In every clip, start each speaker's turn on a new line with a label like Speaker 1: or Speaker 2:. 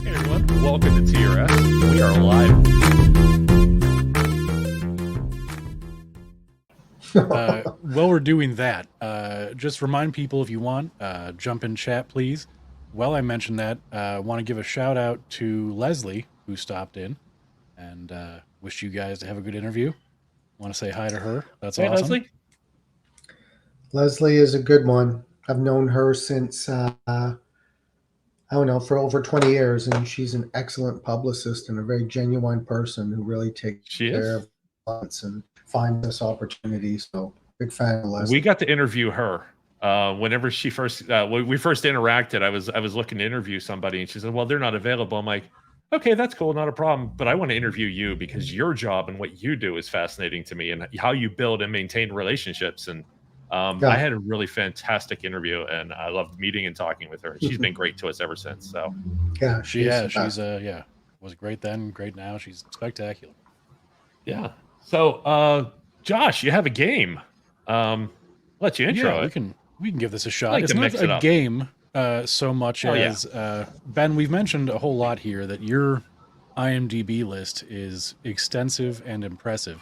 Speaker 1: Hey everyone, welcome to TRS. We are live. While we're doing that, just remind people if you want, jump in chat, please. While I mention that, I want to give a shout out to Leslie, who stopped in, and wish you guys to have a good interview. Want to say hi to her. That's
Speaker 2: Hey,
Speaker 1: awesome.
Speaker 2: Leslie.
Speaker 3: Leslie is a good one. I've known her since, I don't know, for over 20 years, and she's an excellent publicist and a very genuine person who really takes
Speaker 2: She
Speaker 3: care
Speaker 2: is.
Speaker 3: of clients and finds us opportunities. So, big fan of Leslie.
Speaker 2: We got to interview her whenever she first when we first interacted. I was looking to interview somebody, and she said, "Well, they're not available." I'm like, "Okay, that's cool, not a problem." But I want to interview you because your job and what you do is fascinating to me, and how you build and maintain relationships. And I had a really fantastic interview, and I loved meeting and talking with her. She's been great to us ever since. So
Speaker 3: yeah,
Speaker 1: She's was great then, great now. She's spectacular.
Speaker 2: yeah. So Josh, you have a game. Let you intro
Speaker 1: Yeah,
Speaker 2: it.
Speaker 1: we can give this a shot.
Speaker 2: Like
Speaker 1: It's
Speaker 2: to
Speaker 1: not
Speaker 2: mix
Speaker 1: a
Speaker 2: it up.
Speaker 1: game so much
Speaker 2: Oh, yeah.
Speaker 1: as Ben. We've mentioned a whole lot here that your IMDb list is extensive and impressive.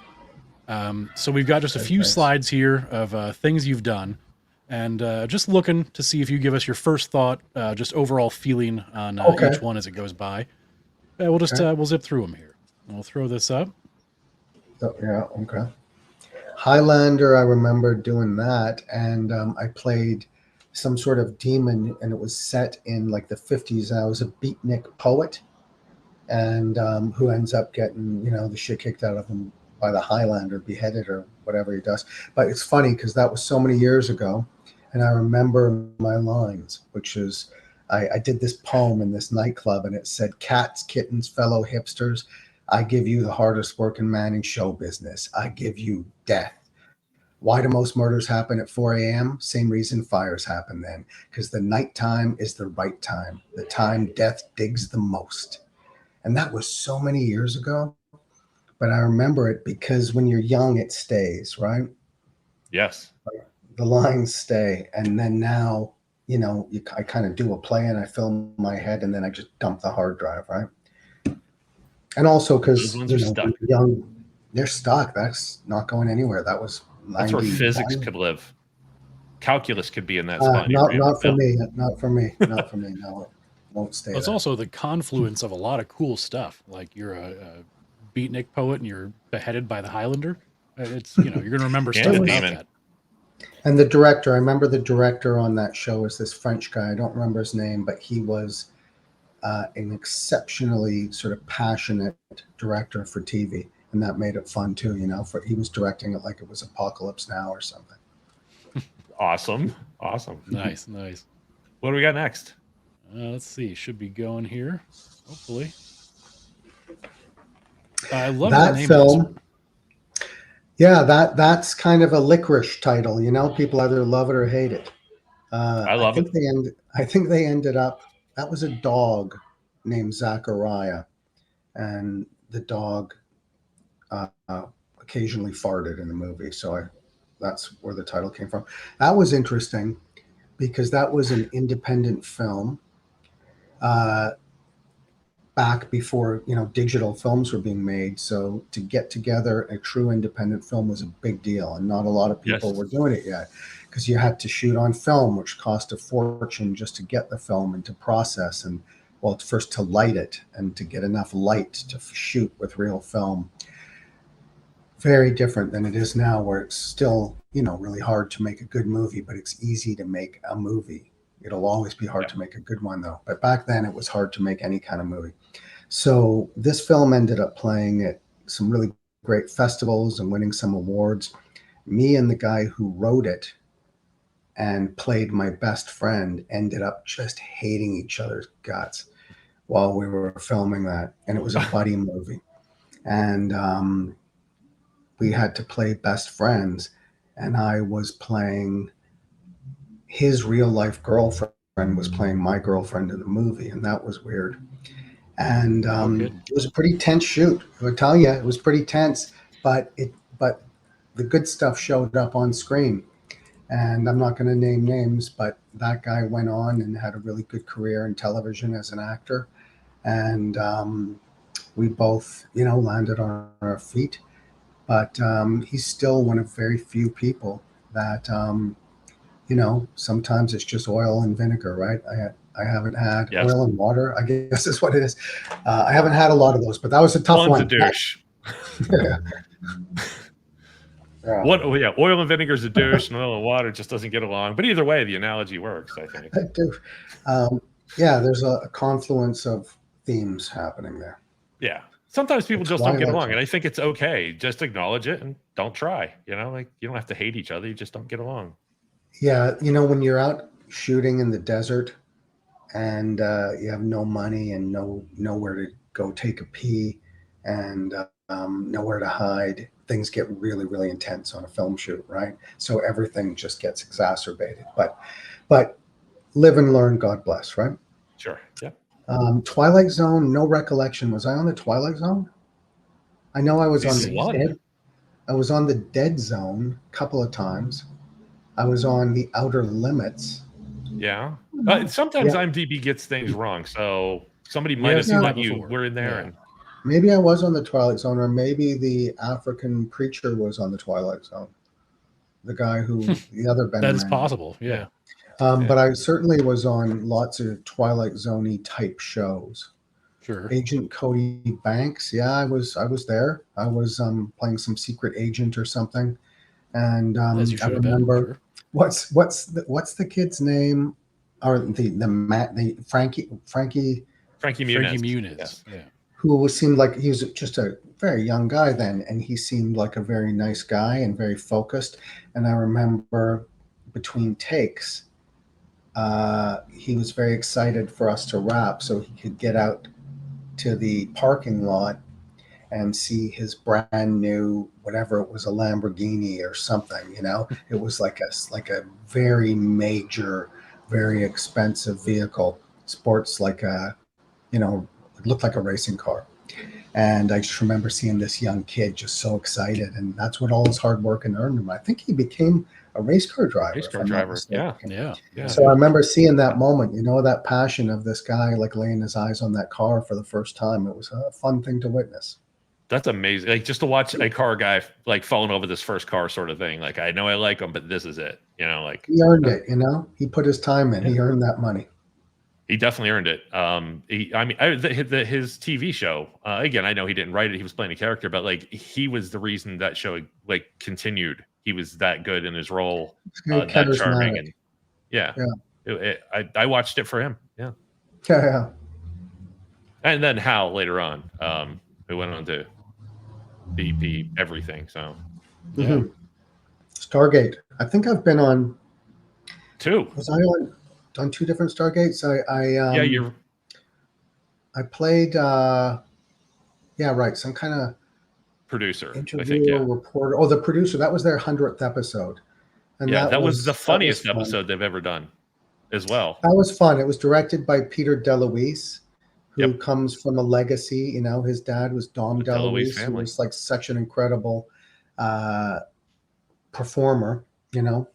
Speaker 1: So we've got just a few slides here of things you've done, and just looking to see if you give us your first thought, just overall feeling on each one as it goes by. We'll just we'll zip through them here. We'll throw this up.
Speaker 3: Yeah, okay. Highlander, I remember doing that, and I played some sort of demon, and it was set in like the 50s. I was a beatnik poet, and who ends up getting, the shit kicked out of him by the Highlander, beheaded or whatever he does. But it's funny because that was so many years ago, and I remember my lines, which is I did this poem in this nightclub, and it said, "Cats, kittens, fellow hipsters, I give you the hardest working man in show business. I give you death. Why do most murders happen at 4 a.m.? Same reason fires happen then, because the nighttime is the right time, the time death digs the most." And that was so many years ago, but I remember it because when you're young, it stays, right?
Speaker 2: Yes.
Speaker 3: The lines stay. And then now, I kind of do a play and I film my head and then I just dump the hard drive, right? And also because,
Speaker 2: Those ones are stuck.
Speaker 3: young, they're stuck. That's not going anywhere. That was 90.
Speaker 2: That's where physics could live. Calculus could be in that spot.
Speaker 3: Not for me. Not for me. Not for me. No, it won't stay.
Speaker 1: It's also the confluence of a lot of cool stuff. Like you're a beatnik poet and you're beheaded by the Highlander. It's you're going to remember stuff about
Speaker 2: demon.
Speaker 1: that.
Speaker 3: And the director, I remember the director on that show was this French guy. I don't remember his name, but he was an exceptionally sort of passionate director for TV, and that made it fun too. He was directing it like it was Apocalypse Now or something.
Speaker 2: Awesome.
Speaker 1: Nice.
Speaker 2: What do we got next?
Speaker 1: Let's see. Should be going here. Hopefully. I love
Speaker 3: that
Speaker 1: the name
Speaker 3: film.
Speaker 1: of this.
Speaker 3: Yeah, that's kind of a licorice title. People either love it or hate it.
Speaker 2: I love it.
Speaker 3: I think they ended up. That was a dog named Zacharia, and the dog occasionally farted in the movie. So that's where the title came from. That was interesting because that was an independent film back before digital films were being made. So to get together a true independent film was a big deal, and not a lot of people were doing it yet because you had to shoot on film, which cost a fortune just to get the film and to process and first to light it and to get enough light to shoot with real film. Very different than it is now, where it's still really hard to make a good movie, but it's easy to make a movie. It'll always be hard to make a good one, though. But back then, it was hard to make any kind of movie. So this film ended up playing at some really great festivals and winning some awards. Me and the guy who wrote it and played my best friend ended up just hating each other's guts while we were filming that. And it was a buddy movie. And we had to play best friends. And I was playing his real life girlfriend was playing my girlfriend in the movie, and that was weird. And it was a pretty tense shoot. I would tell you, it was pretty tense, but the good stuff showed up on screen. And I'm not going to name names, but that guy went on and had a really good career in television as an actor. and we both, landed on our feet. But he's still one of very few people that, sometimes it's just oil and vinegar, right? I haven't had oil and water, I guess is what it is. I haven't had a lot of those, but that was a tough
Speaker 2: One's
Speaker 3: one.
Speaker 2: a douche. Oil and vinegar is a douche, and oil and water just doesn't get along. But either way, the analogy works, I think.
Speaker 3: I do. There's a confluence of themes happening there.
Speaker 2: Yeah. Sometimes people just don't get along, and I think it's okay. Just acknowledge it and don't try. You don't have to hate each other. You just don't get along.
Speaker 3: Yeah, when you're out shooting in the desert and you have no money and nowhere to go take a pee and nowhere to hide, things get really, really intense on a film shoot, right? So everything just gets exacerbated. But live and learn, God bless, right?
Speaker 2: Sure. Yeah.
Speaker 3: Twilight Zone, no recollection. Was I on the Twilight Zone? I know I was on the Dead. I was on the Dead Zone a couple of times. I was on the Outer Limits.
Speaker 2: Yeah. Sometimes IMDb gets things wrong, so somebody might have thought you were in there. And
Speaker 3: maybe I was on the Twilight Zone, or maybe the African preacher was on the Twilight Zone. The guy who the other Ben.
Speaker 1: That is possible. Yeah.
Speaker 3: But I certainly was on lots of Twilight Zone-y type shows.
Speaker 1: Sure.
Speaker 3: Agent Cody Banks. Yeah, I was there. I was playing some secret agent or something. And I remember what's the kid's name? Or the Frankie
Speaker 2: Muniz.
Speaker 1: Frankie Muniz. Yeah.
Speaker 3: Who seemed like he was just a very young guy then, and he seemed like a very nice guy and very focused. And I remember between takes, he was very excited for us to wrap so he could get out to the parking lot and see his brand new, whatever it was, a Lamborghini or something, it was like a very major, very expensive vehicle, sports, like it looked like a racing car. And I just remember seeing this young kid just so excited, and that's what all his hard work and earned him. I think he became a race car driver.
Speaker 2: Yeah.
Speaker 3: So I remember seeing that moment, that passion of this guy, like laying his eyes on that car for the first time. It was a fun thing to witness.
Speaker 2: That's amazing. Like, just to watch a car guy like falling over this first car sort of thing. Like, I know I like him, but this is it. Like
Speaker 3: he earned it. He put his time in. He earned that money.
Speaker 2: He definitely earned it. His TV show. Again, I know he didn't write it. He was playing a character, but like he was the reason that show like continued. He was that good in his role, that charming, and I watched it for him.
Speaker 3: Yeah.
Speaker 2: And then Hal later on, who went on to be everything. So
Speaker 3: Stargate. I think I've been on
Speaker 2: 2.
Speaker 3: Was I on 2 different Stargates? I played some kind of
Speaker 2: producer,
Speaker 3: interviewer, reporter. Oh, the producer. That was their 100th episode.
Speaker 2: And that was the funniest episode they've ever done as well.
Speaker 3: That was fun. It was directed by Peter Deluise, who comes from a legacy. His dad was Dom DeLuise, who was like such an incredible performer.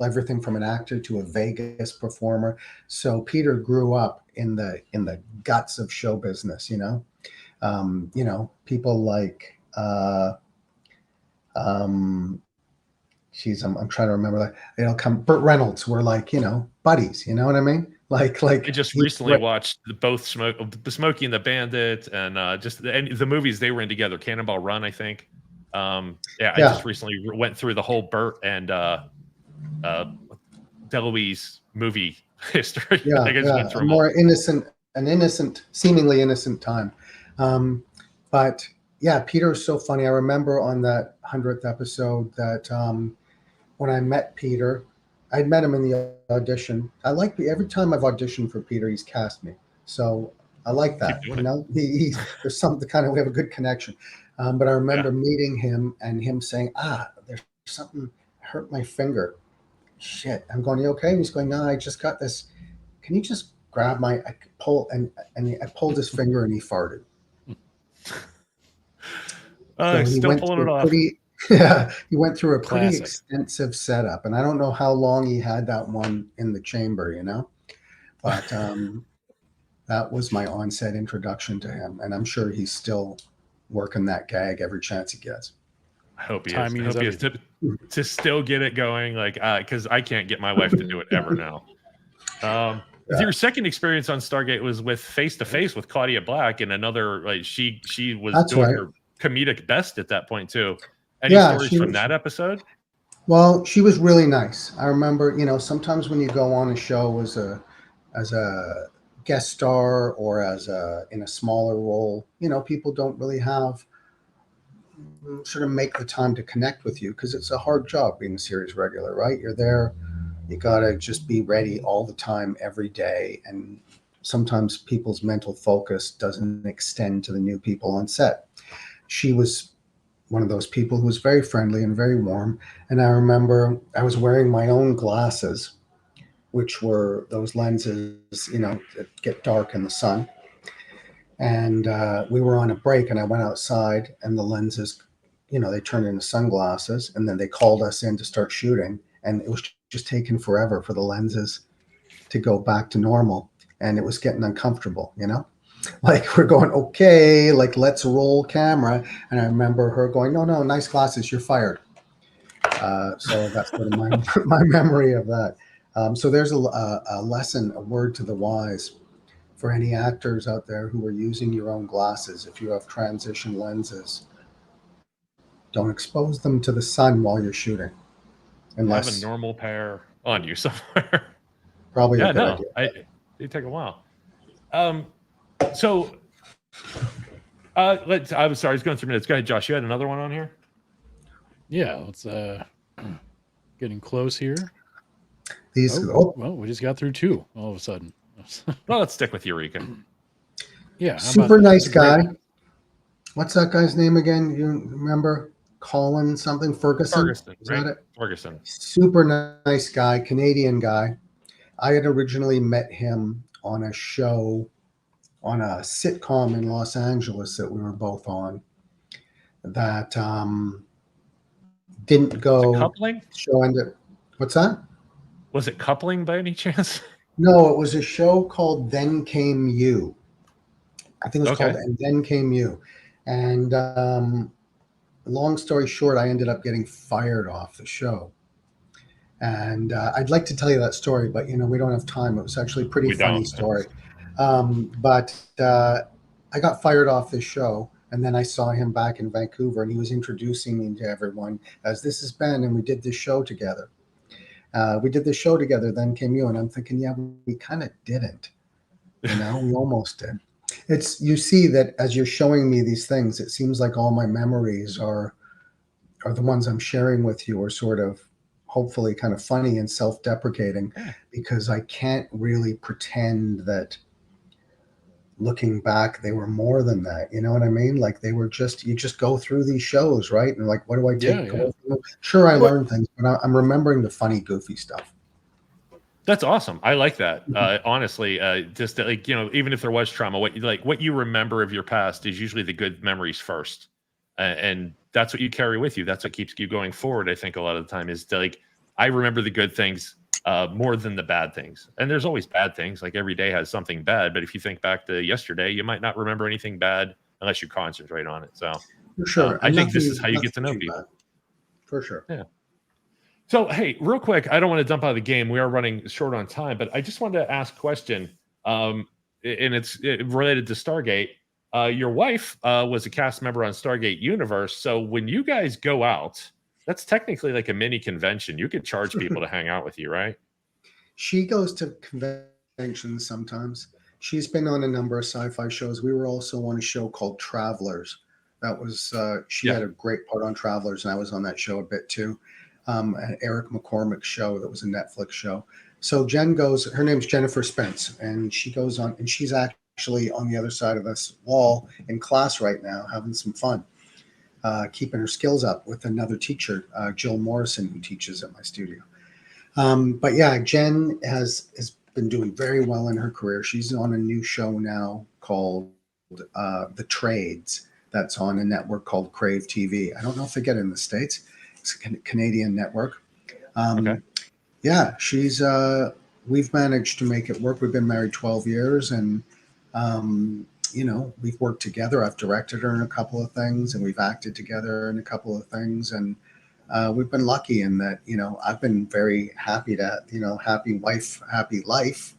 Speaker 3: Everything from an actor to a Vegas performer. So Peter grew up in the guts of show business. People like I'm trying to remember that. Burt Reynolds were like buddies. You know what I mean? Like I
Speaker 2: just recently watched both Smokey and the Bandit, and the movies they were in together. Cannonball Run, I think. I just recently went through the whole Burt and DeLuise movie history.
Speaker 3: A more seemingly innocent time. But yeah, Peter is so funny. I remember on that 100th episode that when I met Peter, I'd met him in the audition. Every time I've auditioned for Peter, he's cast me. So I like that. There's something we have a good connection. But I remember meeting him and him saying, there's something hurt my finger. Shit. I'm going, you okay? And he's going, no, I just got this. Can you just grab I pulled his finger and he farted.
Speaker 2: He's still pulling it off.
Speaker 3: He went through a pretty extensive setup, and I don't know how long he had that one in the chamber, but That was my onset introduction to him, and I'm sure he's still working that gag every chance he gets.
Speaker 2: I hope he
Speaker 1: Timing
Speaker 2: is.
Speaker 1: is
Speaker 2: I hope he is to still get it going, like because I can't get my wife to do it ever now. Your second experience on Stargate was with Face to Face with Claudia Black, and another like she was
Speaker 3: That's
Speaker 2: doing
Speaker 3: right.
Speaker 2: her comedic best at that point too. Any
Speaker 3: Yeah,
Speaker 2: stories from that episode?
Speaker 3: Well, she was really nice. I remember, sometimes when you go on a show as a guest star or as in a smaller role, people don't really have sort of make the time to connect with you because it's a hard job being a series regular, right? You're there, you gotta just be ready all the time, every day, and sometimes people's mental focus doesn't extend to the new people on set. She was one of those people who was very friendly and very warm. And I remember I was wearing my own glasses, which were those lenses, that get dark in the sun. And we were on a break, and I went outside, and the lenses, they turned into sunglasses, and then they called us in to start shooting. And it was just taking forever for the lenses to go back to normal. And it was getting uncomfortable, like we're going, okay, like let's roll camera. And I remember her going, no, nice glasses, you're fired. So that's sort of my memory of that. So there's a lesson, a word to the wise for any actors out there who are using your own glasses. If you have transition lenses, don't expose them to the sun while you're shooting.
Speaker 2: Have a normal pair on you somewhere.
Speaker 3: Probably a good idea.
Speaker 2: It'd take a while. So I was sorry, I was going through minutes. Go ahead, Josh. You had another one on here?
Speaker 1: Yeah, let's getting close here.
Speaker 3: Well,
Speaker 1: we just got through two all of a sudden.
Speaker 2: Well, let's stick with Eureka.
Speaker 1: Yeah.
Speaker 3: Super nice guy. What's that guy's name again? You remember? Colin something? Ferguson?
Speaker 2: Is right? That it? Ferguson.
Speaker 3: Super nice guy, Canadian guy. I had originally met him on a show, on a sitcom in Los Angeles that we were both on, that didn't go.
Speaker 2: Coupling?
Speaker 3: Show ended. What's that?
Speaker 2: Was it Coupling by any chance?
Speaker 3: No, it was a show called Then Came You. I think it was called And Then Came You. And long story short, I ended up getting fired off the show. And I'd like to tell you that story, but we don't have time. It was actually a pretty funny story. But I got fired off this show, and then I saw him back in Vancouver, and he was introducing me to everyone as, this is Ben, and we did this show together. Then Came You, and I'm thinking, yeah, we kind of didn't. We almost did. You see that as you're showing me these things, it seems like all my memories are the ones I'm sharing with you are sort of hopefully kind of funny and self-deprecating, because I can't really pretend that looking back they were more than that. You know what I mean? Like they were you just go through these shows, right? And like, what do I take? Sure, I learned things, but I'm remembering the funny, goofy stuff.
Speaker 2: That's awesome. I like that. Honestly, just like, even if there was trauma, what you remember of your past is usually the good memories first. And that's what you carry with you. That's what keeps you going forward. I think a lot of the time is I remember the good things more than the bad things. And there's always bad things. Like every day has something bad. But if you think back to yesterday, you might not remember anything bad unless you concentrate on it. So
Speaker 3: for sure.
Speaker 2: I think this is how you get to know people.
Speaker 3: Bad. For sure.
Speaker 2: Yeah. So, hey, real quick, I don't want to dump out of the game. We are running short on time, but I just wanted to ask a question. And it's related to Stargate. Your wife was a cast member on Stargate Universe. So when you guys go out, that's technically like a mini convention. You could charge people to hang out with you, right? She
Speaker 3: goes to conventions sometimes. She's been on a number of sci-fi shows. We were also on a show called Travelers. That was she had a great part on Travelers, and I was on that show a bit too. An Eric McCormick show that was a Netflix show. So Jen goes. Her name's Jennifer Spence, and she goes on, and she's actually on the other side of this wall in class right now, having some fun, keeping her skills up with another teacher, Jill Morrison, who teaches at my studio. But yeah, Jen has been doing very well in her career. She's on a new show now called The Trades. That's on a network called Crave TV. I don't know if they get it in the States. It's a Canadian network. Yeah, she's. We've managed to make it work. We've been married 12 years, and You know, we've worked together. I've directed her in a couple of things, and we've acted together in a couple of things, and we've been lucky in that, you know, I've been very happy to, you know, happy wife, happy life,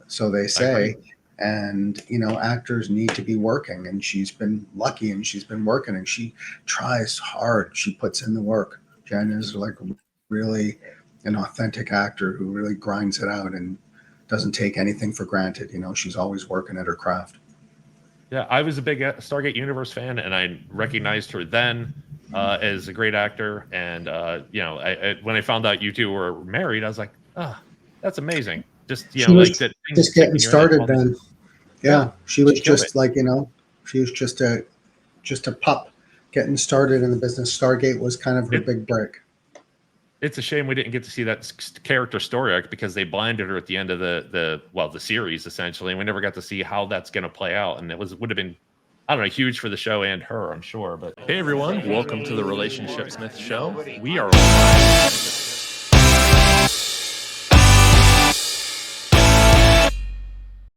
Speaker 3: so they say. And, you know, actors need to be working, and she's been lucky and she's been working, and she tries hard. She puts in the work. Jen is like really an authentic actor who really grinds it out and doesn't take anything for granted. You know, she's always working at her craft.
Speaker 2: Yeah, I was a big Stargate Universe fan, and I recognized her then as a great actor. And you know, when I found out you two were married, I was like, oh, that's amazing. Just, you know, like that.
Speaker 3: Just getting started then. Yeah, she was just
Speaker 2: it.
Speaker 3: like, you know, she was just a pup getting started in the business. Stargate was kind of her big break.
Speaker 2: It's a shame we didn't get to see that character story arc, because they blinded her at the end of the series, essentially, and we never got to see how that's going to play out. And it would have been, I don't know, huge for the show and her, I'm sure. But
Speaker 4: hey everyone, welcome to the Relationship Smith Show. We are live